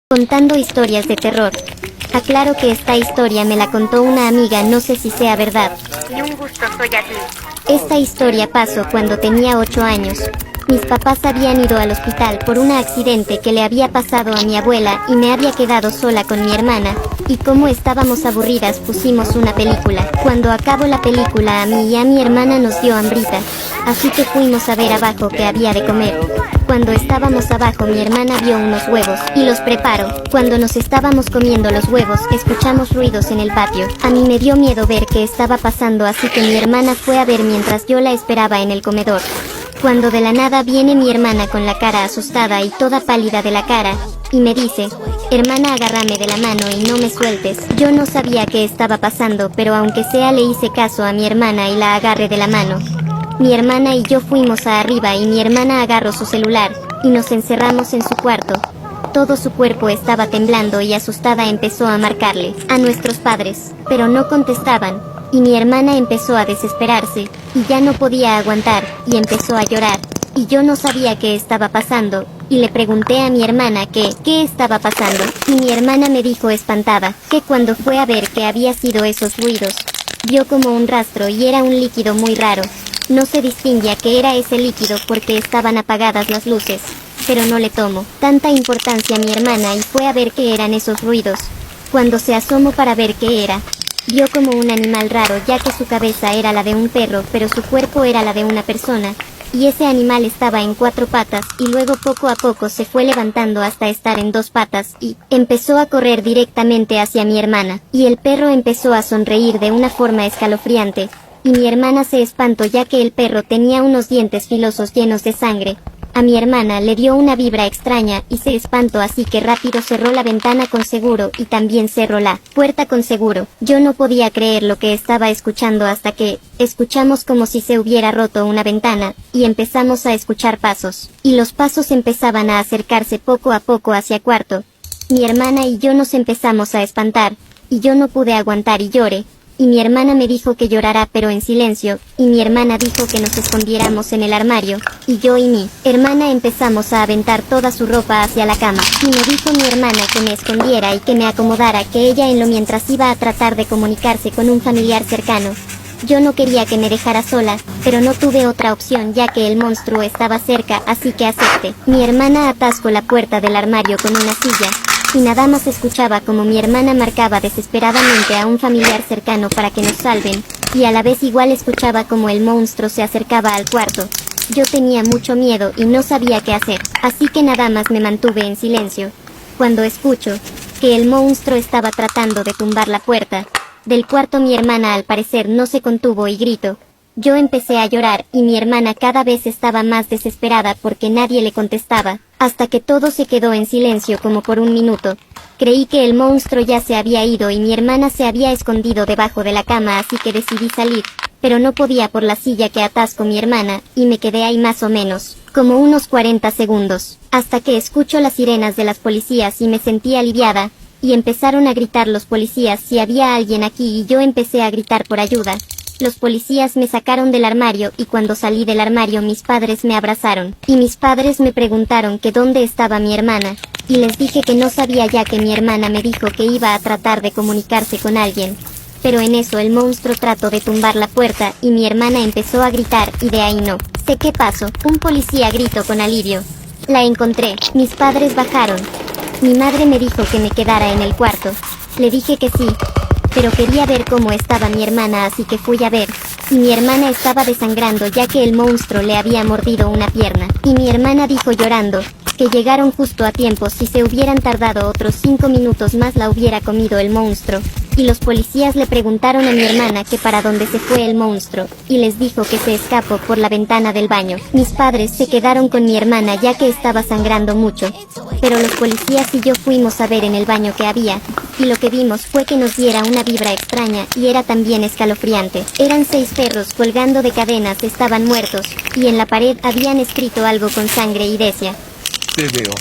Contando historias de terror. Aclaro que esta historia me la contó una amiga, no sé si sea verdad. Y un gusto, soy aquí. Esta historia pasó cuando tenía 8 años. Mis papás habían ido al hospital por un accidente que le había pasado a mi abuela y me había quedado sola con mi hermana, y como estábamos aburridas pusimos una película. Cuando acabó la película a mí y a mi hermana nos dio hambrita, así que fuimos a ver abajo qué había de comer. Cuando estábamos abajo mi hermana vio unos huevos y los preparó. Cuando nos estábamos comiendo los huevos escuchamos ruidos en el patio. A mí me dio miedo ver qué estaba pasando, así que mi hermana fue a ver mientras yo la esperaba en el comedor. Cuando de la nada viene mi hermana con la cara asustada y toda pálida de la cara, y me dice: hermana, agárrame de la mano y no me sueltes. Yo no sabía qué estaba pasando, pero aunque sea le hice caso a mi hermana y la agarré de la mano. Mi hermana y yo fuimos a arriba y mi hermana agarró su celular, y nos encerramos en su cuarto. Todo su cuerpo estaba temblando y asustada empezó a marcarle a nuestros padres, pero no contestaban, y mi hermana empezó a desesperarse, y ya no podía aguantar, y empezó a llorar, y yo no sabía qué estaba pasando, y le pregunté a mi hermana qué estaba pasando, y mi hermana me dijo espantada, que cuando fue a ver qué había sido esos ruidos, vio como un rastro y era un líquido muy raro. No se distinguía qué era ese líquido porque estaban apagadas las luces, pero no le tomó tanta importancia a mi hermana y fue a ver qué eran esos ruidos. Cuando se asomó para ver qué era, vio como un animal raro, ya que su cabeza era la de un perro pero su cuerpo era la de una persona, y ese animal estaba en 4 patas y luego poco a poco se fue levantando hasta estar en 2 patas y empezó a correr directamente hacia mi hermana, y el perro empezó a sonreír de una forma escalofriante. Y mi hermana se espantó ya que el perro tenía unos dientes filosos llenos de sangre. A mi hermana le dio una vibra extraña y se espantó, así que rápido cerró la ventana con seguro y también cerró la puerta con seguro. Yo no podía creer lo que estaba escuchando hasta que escuchamos como si se hubiera roto una ventana, y empezamos a escuchar pasos. Y los pasos empezaban a acercarse poco a poco hacia cuarto. Mi hermana y yo nos empezamos a espantar, y yo no pude aguantar y lloré. Y mi hermana me dijo que llorara pero en silencio, y mi hermana dijo que nos escondiéramos en el armario, y yo y mi hermana empezamos a aventar toda su ropa hacia la cama, y me dijo mi hermana que me escondiera y que me acomodara, que ella en lo mientras iba a tratar de comunicarse con un familiar cercano. Yo no quería que me dejara sola, pero no tuve otra opción ya que el monstruo estaba cerca, así que acepté. Mi hermana atascó la puerta del armario con una silla, y nada más escuchaba como mi hermana marcaba desesperadamente a un familiar cercano para que nos salven, y a la vez igual escuchaba como el monstruo se acercaba al cuarto. Yo tenía mucho miedo y no sabía qué hacer, así que nada más me mantuve en silencio. Cuando escucho que el monstruo estaba tratando de tumbar la puerta del cuarto, mi hermana al parecer no se contuvo y gritó. Yo empecé a llorar y mi hermana cada vez estaba más desesperada porque nadie le contestaba, hasta que todo se quedó en silencio como por un minuto. Creí que el monstruo ya se había ido y mi hermana se había escondido debajo de la cama, así que decidí salir, pero no podía por la silla que atascó mi hermana, y me quedé ahí más o menos, como unos 40 segundos, hasta que escucho las sirenas de las policías y me sentí aliviada, y empezaron a gritar los policías si había alguien aquí y yo empecé a gritar por ayuda. Los policías me sacaron del armario y cuando salí del armario mis padres me abrazaron, y mis padres me preguntaron que dónde estaba mi hermana, y les dije que no sabía ya que mi hermana me dijo que iba a tratar de comunicarse con alguien. Pero en eso el monstruo trató de tumbar la puerta y mi hermana empezó a gritar y de ahí no sé qué pasó. Un policía gritó con alivio. La encontré. Mis padres bajaron. Mi madre me dijo que me quedara en el cuarto. Le dije que sí, pero quería ver cómo estaba mi hermana, así que fui a ver, y mi hermana estaba desangrando ya que el monstruo le había mordido una pierna, y mi hermana dijo llorando que llegaron justo a tiempo, si se hubieran tardado otros 5 minutos más la hubiera comido el monstruo. Y los policías le preguntaron a mi hermana que para dónde se fue el monstruo, y les dijo que se escapó por la ventana del baño. Mis padres se quedaron con mi hermana ya que estaba sangrando mucho, pero los policías y yo fuimos a ver en el baño que había, y lo que vimos fue que nos diera una vibra extraña y era también escalofriante. Eran 6 perros colgando de cadenas, estaban muertos, y en la pared habían escrito algo con sangre y decía: Te veo.